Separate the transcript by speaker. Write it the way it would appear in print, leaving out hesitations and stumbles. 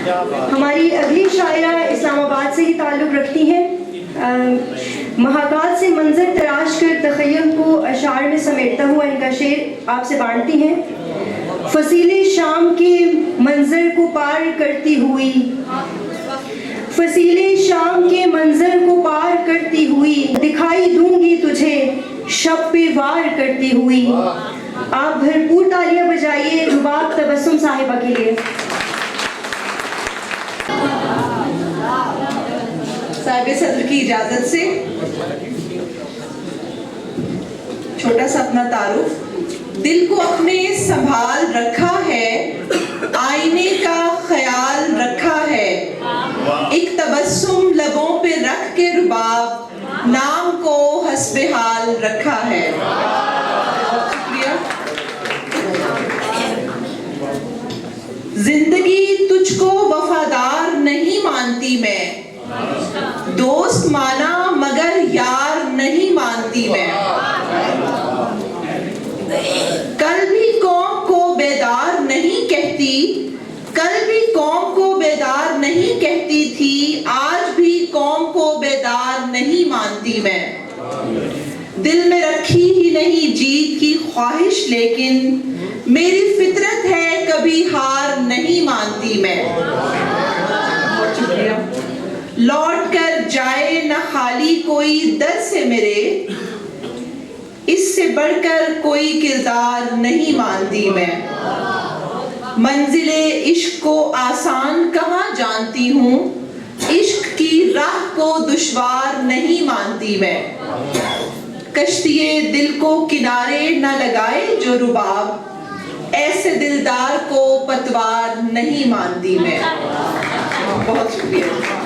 Speaker 1: हमारी अगली शायरा इस्लामाबाद से ही ताल्लुक़ रखती हैं। महाकाल से मंजर तराश कर तख़य्युल को अशार में समेटता हुआ इनका शेर आपसे बांटती हैं। फसीले शाम के मंजर को पार करती हुई, फसीले शाम के मंजर को पार करती हुई, दिखाई दूंगी तुझे शब पे वार करती हुई। आप भरपूर तालियां बजाइए रुबाब तबस्सुम साहिबा के लिए।
Speaker 2: साहिब सदर की इजाजत से छोटा सा अपना तारुफ। दिल को अपने संभाल रखा है, आईने का ख्याल रखा है, एक तबस्सुम लबों पे रख के रुबाब नाम को हस्बे हाल रखा है। शुक्रिया। जिंदगी तुझको वफादार नहीं मानती मैं, दोस्त माना मगर यार नहीं मानती मैं। कल भी कौम को बेदार नहीं कहती, कल भी कौम को बेदार नहीं कहती थी, आज भी कौम को बेदार नहीं मानती मैं। दिल में रखी ही नहीं जीत की ख्वाहिश, लेकिन मेरी फितरत है कभी हार नहीं मानती मैं। लौट कर जाए न खाली कोई दर से मेरे, इससे बढ़कर कोई किरदार नहीं मानती मैं। मंजिले इश्क को आसान कहाँ जानती हूँ, इश्क की राह को दुश्वार नहीं मानती मैं। कश्तिए दिल को किनारे न लगाए जो रुबाब, ऐसे दिलदार को पतवार नहीं मानती मैं। बहुत शुक्रिया।